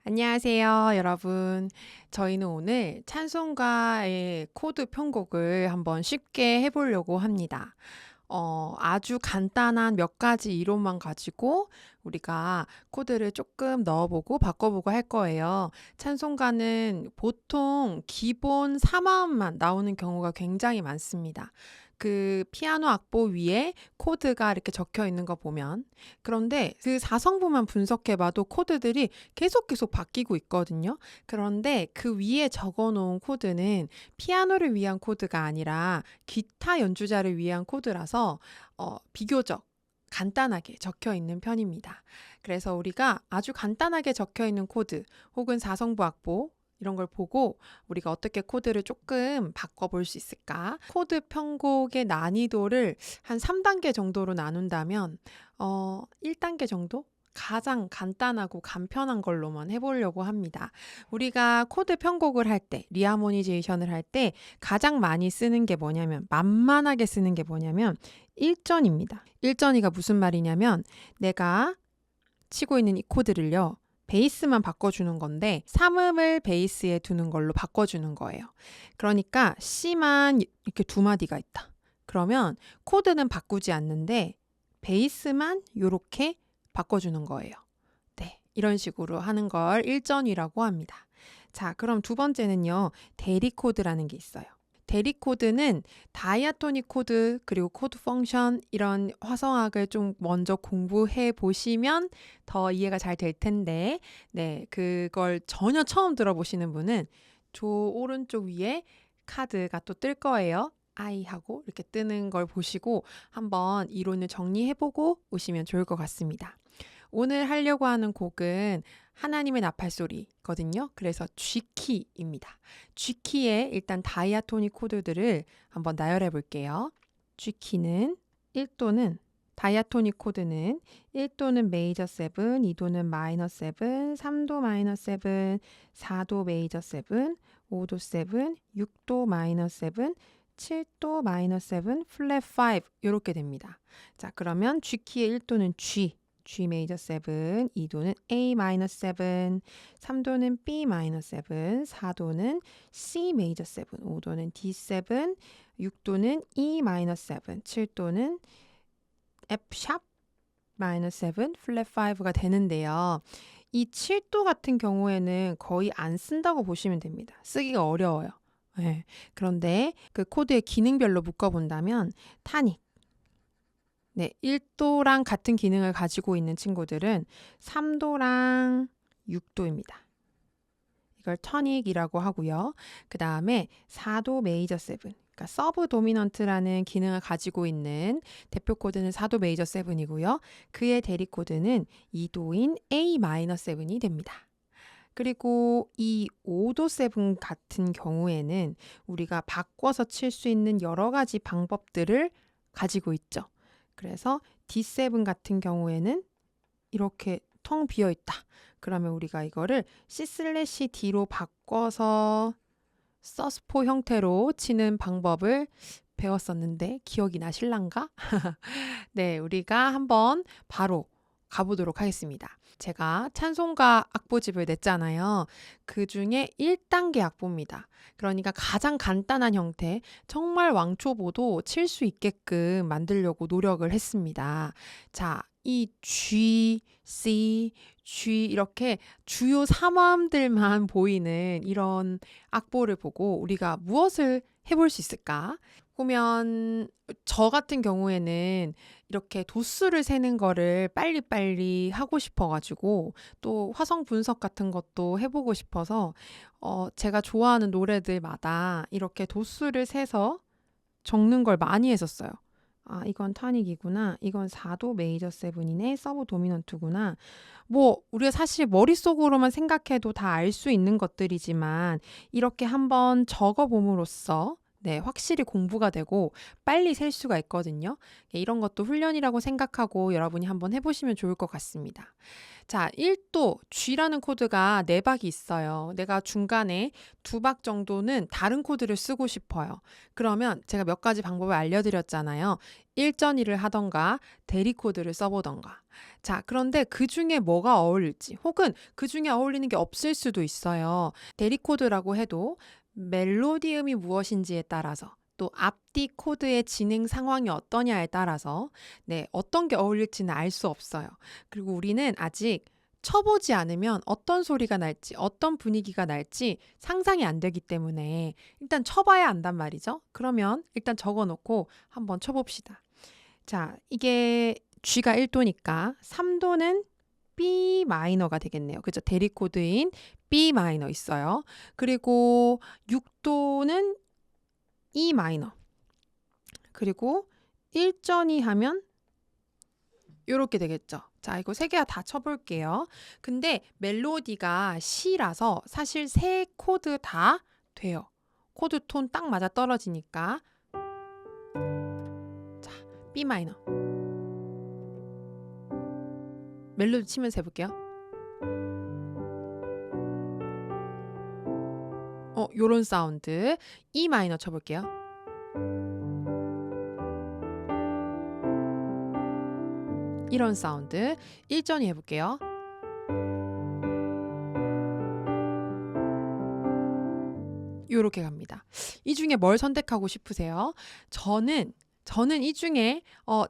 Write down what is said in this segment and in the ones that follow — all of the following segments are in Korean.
안녕하세요, 여러분. 저희는 오늘 찬송가의 코드 편곡을 한번 쉽게 해보려고 합니다. 아주 간단한 몇 가지 이론만 가지고 우리가 코드를 조금 넣어보고 바꿔보고 할 거예요. 찬송가는 보통 기본 3화음만 나오는 경우가 굉장히 많습니다. 그 피아노 악보 위에 코드가 이렇게 적혀 있는 거 보면. 그런데 그 4성부만 분석해봐도 코드들이 계속 바뀌고 있거든요. 그런데 그 위에 적어 놓은 코드는 피아노를 위한 코드가 아니라 기타 연주자를 위한 코드라서 비교적 간단하게 적혀 있는 편입니다. 그래서 우리가 아주 간단하게 적혀 있는 코드 혹은 4성부 악보 이런 걸 보고 우리가 어떻게 코드를 조금 바꿔볼 수 있을까? 코드 편곡의 난이도를 한 3단계 정도로 나눈다면 1단계 정도? 가장 간단하고 간편한 걸로만 해보려고 합니다. 우리가 코드 편곡을 할 때, 리하모니제이션을 할 때 가장 많이 쓰는 게 뭐냐면, 만만하게 쓰는 게 뭐냐면 1전입니다. 1전이가 무슨 말이냐면 내가 치고 있는 이 코드를요. 베이스만 바꿔주는 건데 3음을 베이스에 두는 걸로 바꿔주는 거예요. 그러니까 C만 이렇게 두 마디가 있다. 그러면 코드는 바꾸지 않는데 베이스만 이렇게 바꿔주는 거예요. 네, 이런 식으로 하는 걸 1전이라고 합니다. 자, 그럼 두 번째는요. 대리 코드라는 게 있어요. 대리 코드는 다이아토닉 코드 그리고 코드 펑션 이런 화성학을 좀 먼저 공부해 보시면 더 이해가 잘 될 텐데 네, 그걸 전혀 처음 들어보시는 분은 저 오른쪽 위에 카드가 또 뜰 거예요. I 하고 이렇게 뜨는 걸 보시고 한번 이론을 정리해보고 오시면 좋을 것 같습니다. 오늘 하려고 하는 곡은 하나님의 나팔소리거든요. 그래서 G키입니다. G키의 일단 다이아토닉 코드들을 한번 나열해 볼게요. G키는 1도는 다이아토닉 코드는 1도는 메이저 7, 2도는 마이너 7, 3도 마이너 7, 4도 메이저 7, 5도 7, 6도 마이너 7, 7도 마이너 7, 플랫 5 이렇게 됩니다. 자, 그러면 G키의 1도는 G 메이저 7, 2도는 A 마이너 7, 3도는 B 마이너 7, 4도는 C 메이저 7, 5도는 D7, 6도는 E 마이너 7, 7도는 F 샵 마이너 7, 플랫 5가 되는데요. 이 7도 같은 경우에는 거의 안 쓴다고 보시면 됩니다. 쓰기가 어려워요. 네. 그런데 그 코드의 기능별로 묶어본다면 타닉, 네, 1도랑 같은 기능을 가지고 있는 친구들은 3도랑 6도입니다. 이걸 터닉이라고 하고요. 그 다음에 4도 메이저 7, 그러니까 서브 도미넌트라는 기능을 가지고 있는 대표 코드는 4도 메이저 7이고요. 그의 대리 코드는 2도인 A 마이너 7이 됩니다. 그리고 이 5도 7 같은 경우에는 우리가 바꿔서 칠 수 있는 여러 가지 방법들을 가지고 있죠. 그래서 D7 같은 경우에는 이렇게 텅 비어 있다. 그러면 우리가 이거를 C/D로 바꿔서 서스포 형태로 치는 방법을 배웠었는데 기억이 나실란가? 네, 우리가 한번 바로 가보도록 하겠습니다. 제가 찬송가 악보집을 냈잖아요. 그 중에 1단계 악보입니다. 그러니까 가장 간단한 형태, 정말 왕초보도 칠 수 있게끔 만들려고 노력을 했습니다. 자, 이 G, C, G 이렇게 주요 3화음들만 보이는 이런 악보를 보고 우리가 무엇을 해볼 수 있을까? 보면 저 같은 경우에는 이렇게 도수를 세는 거를 빨리빨리 하고 싶어가지고 또 화성 분석 같은 것도 해보고 싶어서 제가 좋아하는 노래들마다 이렇게 도수를 세서 적는 걸 많이 했었어요. 아, 이건 타닉이구나. 이건 4도 메이저 7이네. 서브 도미넌트구나. 뭐 우리가 사실 머릿속으로만 생각해도 다 알 수 있는 것들이지만 이렇게 한번 적어 봄으로써 네, 확실히 공부가 되고 빨리 셀 수가 있거든요. 이런 것도 훈련이라고 생각하고 여러분이 한번 해보시면 좋을 것 같습니다. 자, 1도 G라는 코드가 4박이 있어요. 내가 중간에 2박 정도는 다른 코드를 쓰고 싶어요. 그러면 제가 몇 가지 방법을 알려드렸잖아요. 일전이를 하던가 대리 코드를 써보던가. 자, 그런데 그 중에 뭐가 어울릴지 혹은 그 중에 어울리는 게 없을 수도 있어요. 대리 코드라고 해도 멜로디음이 무엇인지에 따라서 또 앞뒤 코드의 진행 상황이 어떠냐에 따라서 네, 어떤 게 어울릴지는 알 수 없어요. 그리고 우리는 아직 쳐보지 않으면 어떤 소리가 날지, 어떤 분위기가 날지 상상이 안 되기 때문에 일단 쳐봐야 안단 말이죠. 그러면 일단 적어놓고 한번 쳐봅시다. 자, 이게 G가 1도니까 3도는 B 마이너가 되겠네요. 그죠? 대리 코드인 B 마이너 있어요. 그리고 6도는 E 마이너. 그리고 1전이 하면 이렇게 되겠죠. 자, 이거 3개 다 쳐볼게요. 근데 멜로디가 C라서 사실 3코드 다 돼요. 코드 톤 딱 맞아 떨어지니까. 자, B 마이너. 멜로디 치면서 해볼게요. 요런 사운드. E 마이너 쳐볼게요. 이런 사운드. 1전이 해볼게요. 요렇게 갑니다. 이 중에 뭘 선택하고 싶으세요? 저는 이 중에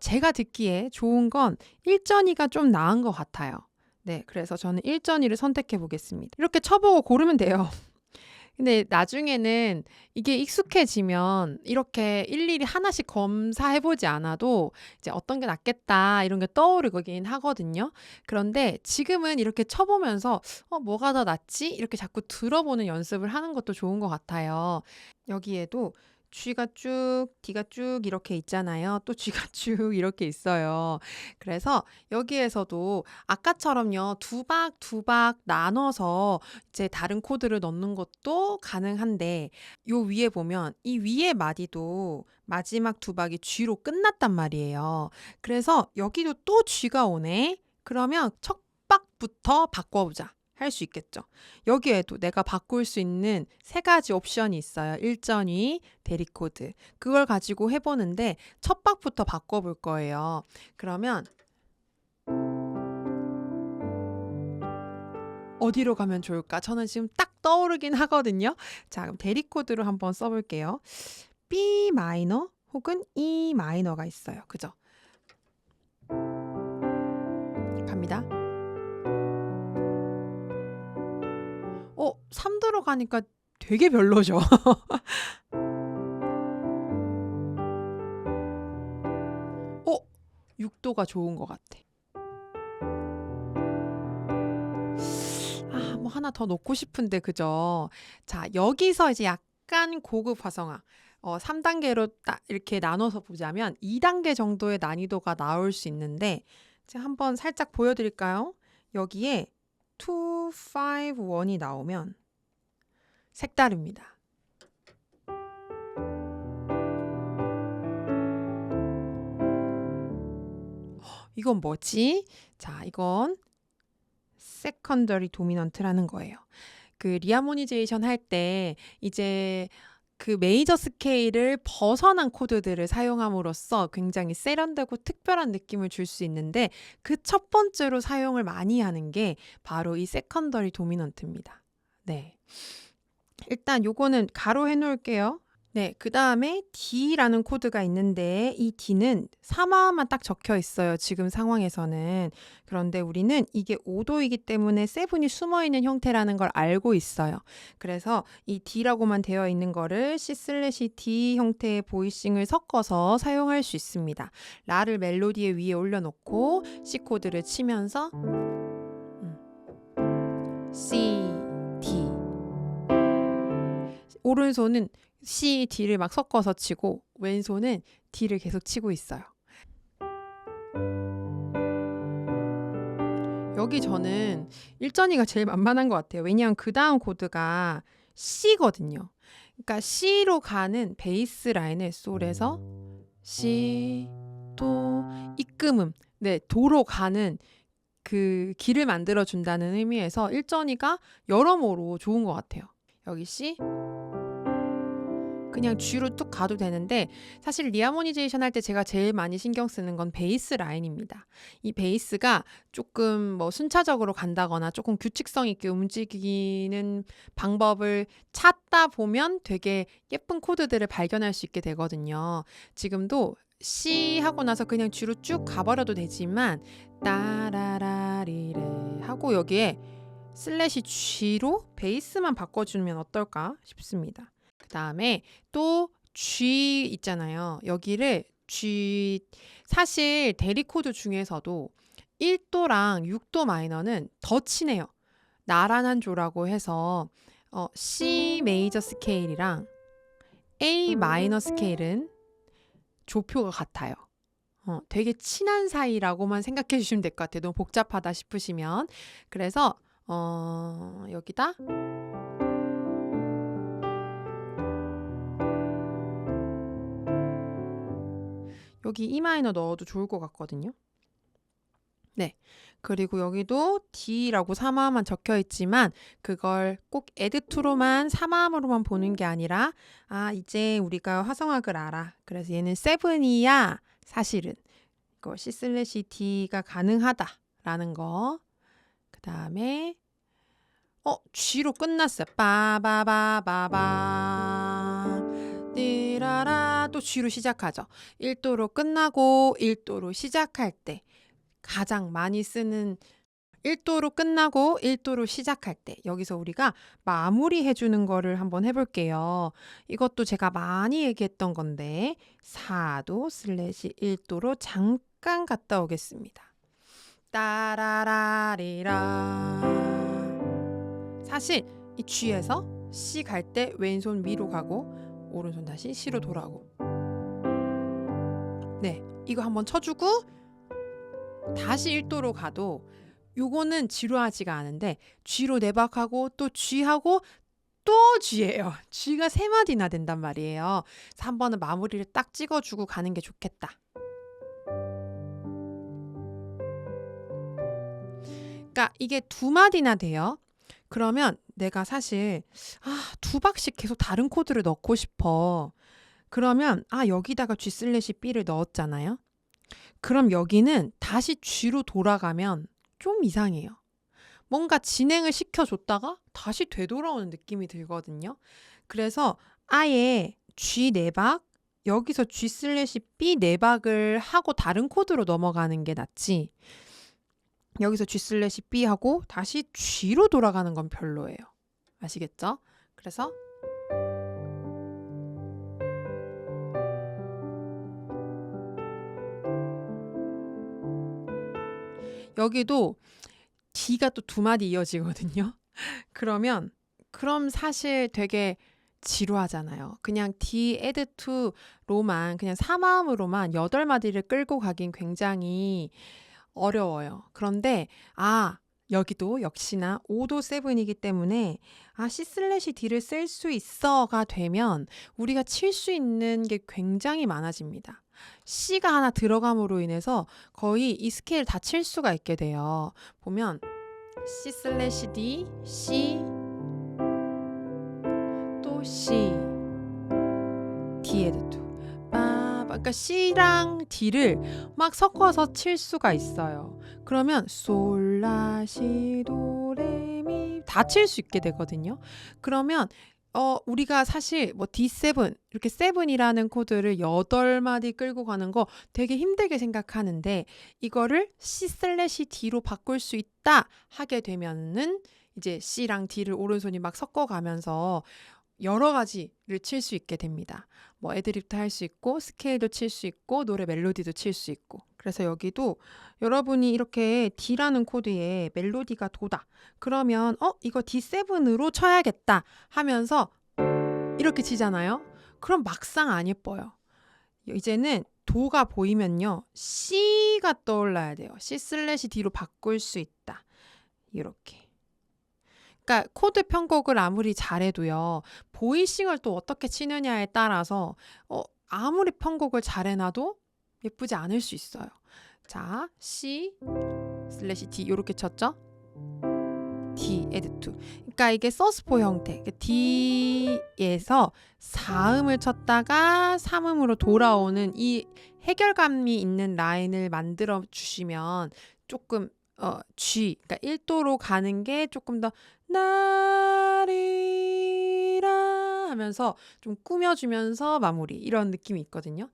제가 듣기에 좋은 건 1전이가 좀 나은 것 같아요. 네, 그래서 저는 1전이를 선택해 보겠습니다. 이렇게 쳐보고 고르면 돼요. 근데 나중에는 이게 익숙해지면 이렇게 일일이 하나씩 검사해보지 않아도 이제 어떤 게 낫겠다 이런 게 떠오르긴 하거든요. 그런데 지금은 이렇게 쳐보면서 뭐가 더 낫지? 이렇게 자꾸 들어보는 연습을 하는 것도 좋은 것 같아요. 여기에도 G가 쭉, D가 쭉 이렇게 있잖아요. 또 G가 쭉 이렇게 있어요. 그래서 여기에서도 아까처럼요, 두 박 나눠서 이제 다른 코드를 넣는 것도 가능한데, 요 위에 보면 이 위에 마디도 마지막 2박이 G로 끝났단 말이에요. 그래서 여기도 또 G가 오네? 그러면 첫 박부터 바꿔보자. 할 수 있겠죠. 여기에도 내가 바꿀 수 있는 3가지 옵션이 있어요. 1전위, 대리 코드. 그걸 가지고 해보는데 첫 박부터 바꿔볼 거예요. 그러면 어디로 가면 좋을까? 저는 지금 딱 떠오르긴 하거든요. 자, 그럼 대리 코드로 한번 써볼게요. B 마이너 혹은 E 마이너가 있어요. 그죠? 갑니다. 3도로 가니까 되게 별로죠. 6도가 좋은 것 같아. 뭐 하나 더 넣고 싶은데, 그죠? 자, 여기서 이제 약간 고급 화성화. 3단계로 딱 이렇게 나눠서 보자면 2단계 정도의 난이도가 나올 수 있는데, 제가 한번 살짝 보여드릴까요? 여기에 2, 5, 1이 나오면 색다릅니다. 이건 뭐지? 자, 이건 세컨더리 도미넌트라는 거예요. 그 리하모니제이션 할 때 이제 그 메이저 스케일을 벗어난 코드들을 사용함으로써 굉장히 세련되고 특별한 느낌을 줄 수 있는데, 그 첫 번째로 사용을 많이 하는 게 바로 이 세컨더리 도미넌트입니다. 네. 일단 요거는 가로 해놓을게요. 네, 그 다음에 D라는 코드가 있는데 이 D는 3화만 딱 적혀 있어요. 지금 상황에서는. 그런데 우리는 이게 5도이기 때문에 세븐이 숨어있는 형태라는 걸 알고 있어요. 그래서 이 D라고만 되어 있는 거를 C/D 형태의 보이싱을 섞어서 사용할 수 있습니다. 라를 멜로디의 위에 올려놓고 C 코드를 치면서 C, D. 오른손은 C, D를 막 섞어서 치고 왼손은 D를 계속 치고 있어요. 여기 저는 1전이가 제일 만만한 것 같아요. 왜냐하면 그 다음 코드가 C거든요. 그러니까 C로 가는 베이스 라인을 솔에서 C, 도, 입금음. 네, 도로 가는 그 길을 만들어 준다는 의미에서 1전이가 여러모로 좋은 것 같아요. 여기 C 그냥 G로 뚝 가도 되는데 사실 리하모니제이션 할 때 제가 제일 많이 신경 쓰는 건 베이스 라인입니다. 이 베이스가 조금 뭐 순차적으로 간다거나 조금 규칙성 있게 움직이는 방법을 찾다 보면 되게 예쁜 코드들을 발견할 수 있게 되거든요. 지금도 C 하고 나서 그냥 G로 쭉 가버려도 되지만 따라라리레 하고 여기에 슬래시 G로 베이스만 바꿔주면 어떨까 싶습니다. 그 다음에 또 G 있잖아요. 여기를 G 사실 대리 코드 중에서도 1도랑 6도 마이너는 더 친해요. 나란한 조라고 해서 C 메이저 스케일이랑 A 마이너 스케일은 조표가 같아요. 되게 친한 사이라고만 생각해 주시면 될 것 같아요. 너무 복잡하다 싶으시면. 그래서 여기다 여기 E 마이너 넣어도 좋을 것 같거든요. 네. 그리고 여기도 D라고 3화만 적혀 있지만 그걸 꼭 add to로만 3화음으로만 보는 게 아니라 이제 우리가 화성학을 알아. 그래서 얘는 7이야. 사실은 이거 C/D가 가능하다라는 거. 그 다음에 G로 끝났어요. 빠바바바바 띠라라 또 G로 시작하죠. 1도로 끝나고 1도로 시작할 때 가장 많이 쓰는 1도로 끝나고 1도로 시작할 때 여기서 우리가 마무리 해주는 거를 한번 해볼게요. 이것도 제가 많이 얘기했던 건데 4도 슬래시 1도로 잠깐 갔다 오겠습니다. 따라라리라 사실 이 G에서 C 갈 때 왼손 위로 가고 오른손 다시 C로 돌아오고 네, 이거 한번 쳐주고 다시 1도로 가도 요거는 지루하지가 않은데 G로 내박하고 또 G하고 또 G예요. G가 3마디나 된단 말이에요. 그래서 한 번은 마무리를 딱 찍어주고 가는 게 좋겠다. 그러니까 이게 2마디나 돼요. 그러면 내가 사실 2박씩 계속 다른 코드를 넣고 싶어. 그러면 여기다가 G/B를 넣었잖아요. 그럼 여기는 다시 G로 돌아가면 좀 이상해요. 뭔가 진행을 시켜줬다가 다시 되돌아오는 느낌이 들거든요. 그래서 아예 G 4박 여기서 G/B 4박을 하고 다른 코드로 넘어가는 게 낫지. 여기서 G/B 하고 다시 G로 돌아가는 건 별로예요. 아시겠죠? 그래서 여기도 D가 또 2마디 이어지거든요. 그럼 사실 되게 지루하잖아요. 그냥 D add to로만 그냥 3화음으로만 8마디를 끌고 가긴 굉장히 어려워요. 그런데 여기도 역시나 5도 7이기 때문에 C/D를 쓸 수 있어가 되면 우리가 칠 수 있는 게 굉장히 많아집니다. C가 하나 들어감으로 인해서 거의 이 스케일 다 칠 수가 있게 돼요. 보면 C/D, C, 또 C, D add to. 그러니까 C랑 D를 막 섞어서 칠 수가 있어요. 그러면 솔라시도레미 다 칠 수 있게 되거든요. 그러면 우리가 사실 뭐 D7 이렇게 7이라는 코드를 8마디 끌고 가는 거 되게 힘들게 생각하는데 이거를 C/D로 바꿀 수 있다 하게 되면은 이제 C랑 D를 오른손이 막 섞어가면서 여러 가지를 칠 수 있게 됩니다. 뭐 애드립도 할 수 있고 스케일도 칠 수 있고 노래 멜로디도 칠 수 있고 그래서 여기도 여러분이 이렇게 D라는 코드에 멜로디가 도다. 그러면 이거 D7으로 쳐야겠다 하면서 이렇게 치잖아요. 그럼 막상 안 예뻐요. 이제는 도가 보이면요. C가 떠올라야 돼요. C/D로 바꿀 수 있다. 이렇게. 그러니까 코드 편곡을 아무리 잘해도요. 보이싱을 또 어떻게 치느냐에 따라서 아무리 편곡을 잘해놔도 예쁘지 않을 수 있어요. 자, C/D 요렇게 쳤죠? D, add to. 그러니까 이게 서스포 형태. D에서 4음을 쳤다가 3음으로 돌아오는 이 해결감이 있는 라인을 만들어 주시면 조금 G, 그러니까 1도로 가는 게 조금 더 나리라 하면서 좀 꾸며주면서 마무리 이런 느낌이 있거든요.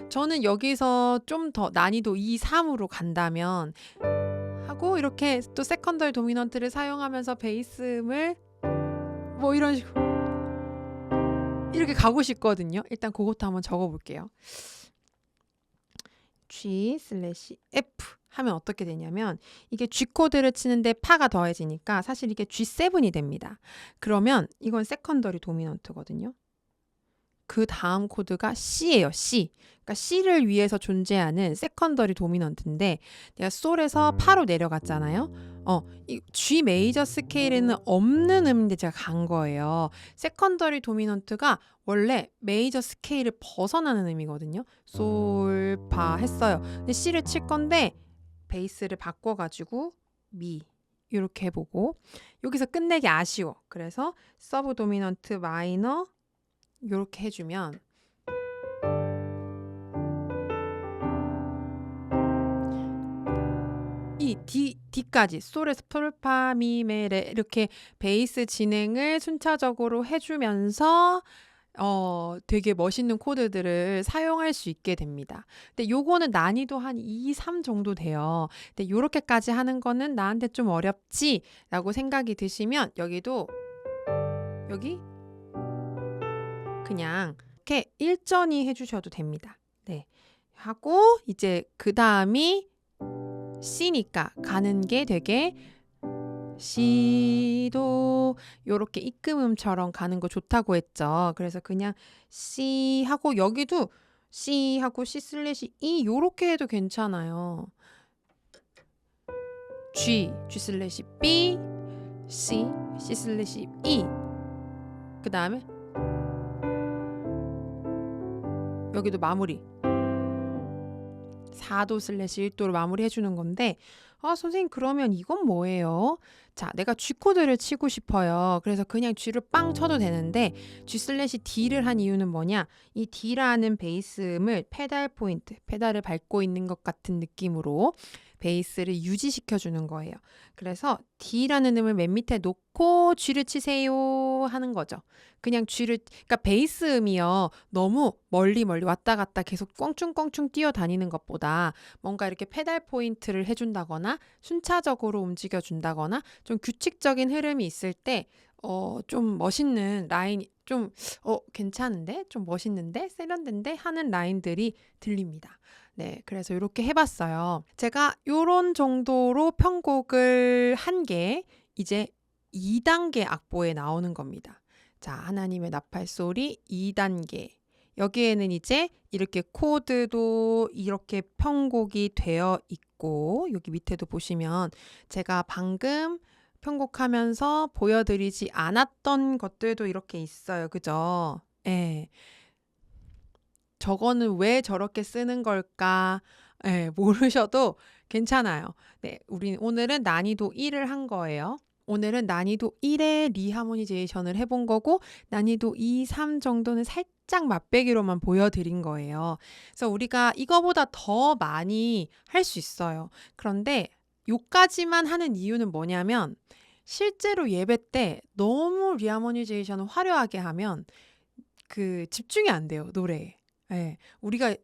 저는 여기서 좀 더 난이도 2, 3으로 간다면 하고 이렇게 또 세컨더리 도미넌트를 사용하면서 베이스음을 뭐 이런 식으로 이렇게 가고 싶거든요. 일단 그것도 한번 적어볼게요. G/F 하면 어떻게 되냐면 이게 G코드를 치는데 파가 더해지니까 사실 이게 G7이 됩니다. 그러면 이건 세컨더리 도미넌트거든요. 그 다음 코드가 C예요. C. 그러니까 C를 위해서 존재하는 세컨더리 도미넌트인데 내가 솔에서 파로 내려갔잖아요. 이 G 메이저 스케일에는 없는 음인데 제가 간 거예요. 세컨더리 도미넌트가 원래 메이저 스케일을 벗어나는 음이거든요. 솔, 파 했어요. 근데 C를 칠 건데 베이스를 바꿔가지고 미 이렇게 해보고 여기서 끝내기 아쉬워. 그래서 서브 도미넌트 마이너 이렇게 해주면 이 D까지 솔에서 솔파 미메레 이렇게 베이스 진행을 순차적으로 해주면서 되게 멋있는 코드들을 사용할 수 있게 됩니다. 근데 요거는 난이도 한 2, 3 정도 돼요. 근데 요렇게까지 하는 거는 나한테 좀 어렵지? 라고 생각이 드시면 여기도 여기 그냥 이렇게 일전이 해주셔도 됩니다. 네. 하고 이제 그 다음이 C니까 가는 게 되게 C도 요렇게 입금음처럼 가는 거 좋다고 했죠. 그래서 그냥 C 하고 여기도 C 하고 C/E 요렇게 해도 괜찮아요. G/B, C, C/E 그 다음에 여기도 마무리 4도/1도로 마무리 해주는 건데 선생님 그러면 이건 뭐예요? 자, 내가 G코드를 치고 싶어요. 그래서 그냥 G를 빵 쳐도 되는데 G/D를 한 이유는 뭐냐? 이 D라는 베이스음을 페달 포인트, 페달을 밟고 있는 것 같은 느낌으로 베이스를 유지시켜주는 거예요. 그래서 D라는 음을 맨 밑에 놓고 G를 치세요 하는 거죠. 그냥 그러니까 베이스 음이요. 너무 멀리 왔다 갔다 계속 껑충껑충 뛰어다니는 것보다 뭔가 이렇게 페달 포인트를 해준다거나 순차적으로 움직여준다거나 좀 규칙적인 흐름이 있을 때 좀 멋있는 라인이 좀 괜찮은데? 좀 멋있는데? 세련된데? 하는 라인들이 들립니다. 네, 그래서 이렇게 해봤어요. 제가 이런 정도로 편곡을 한 게 이제 2단계 악보에 나오는 겁니다. 자, 하나님의 나팔 소리 2단계. 여기에는 이제 이렇게 코드도 이렇게 편곡이 되어 있고 여기 밑에도 보시면 제가 방금 편곡하면서 보여드리지 않았던 것들도 이렇게 있어요. 그죠? 예. 저거는 왜 저렇게 쓰는 걸까? 예, 모르셔도 괜찮아요. 네, 오늘은 난이도 1을 한 거예요. 오늘은 난이도 1의 리하모니제이션을 해본 거고 난이도 2, 3 정도는 살짝 맛배기로만 보여드린 거예요. 그래서 우리가 이거보다 더 많이 할 수 있어요. 그런데 요까지만 하는 이유는 뭐냐면 실제로 예배 때 너무 리하모니제이션을 화려하게 하면 그 집중이 안 돼요, 노래에. 예.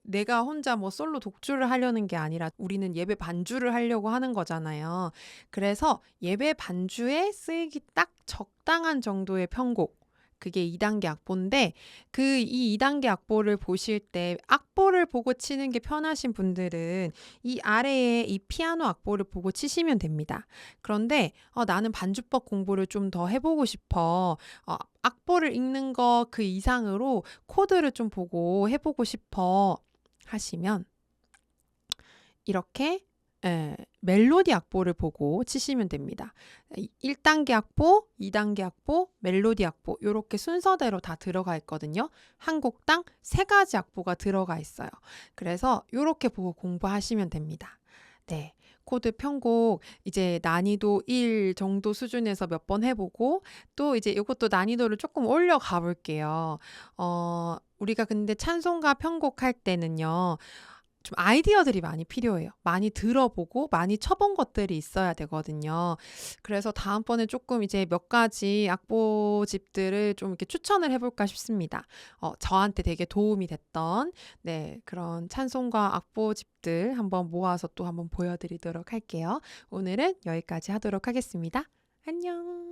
내가 혼자 뭐 솔로 독주를 하려는 게 아니라 우리는 예배 반주를 하려고 하는 거잖아요. 그래서 예배 반주에 쓰이기 딱 적당한 정도의 편곡. 그게 2단계 악보인데 이 2단계 악보를 보실 때 악보를 보고 치는 게 편하신 분들은 이 아래에 이 피아노 악보를 보고 치시면 됩니다. 그런데 나는 반주법 공부를 좀 더 해보고 싶어. 악보를 읽는 거 그 이상으로 코드를 좀 보고 해보고 싶어 하시면 이렇게 멜로디 악보를 보고 치시면 됩니다. 1단계 악보, 2단계 악보, 멜로디 악보 요렇게 순서대로 다 들어가 있거든요. 한 곡당 3가지 악보가 들어가 있어요. 그래서 요렇게 보고 공부하시면 됩니다. 네. 코드 편곡 이제 난이도 1 정도 수준에서 몇 번 해보고 또 이제 이것도 난이도를 조금 올려가 볼게요. 우리가 근데 찬송가 편곡할 때는요. 좀 아이디어들이 많이 필요해요. 많이 들어보고 많이 쳐본 것들이 있어야 되거든요. 그래서 다음번에 조금 이제 몇 가지 악보집들을 좀 이렇게 추천을 해볼까 싶습니다. 저한테 되게 도움이 됐던 네, 그런 찬송가 악보집들 한번 모아서 또 한번 보여드리도록 할게요. 오늘은 여기까지 하도록 하겠습니다. 안녕.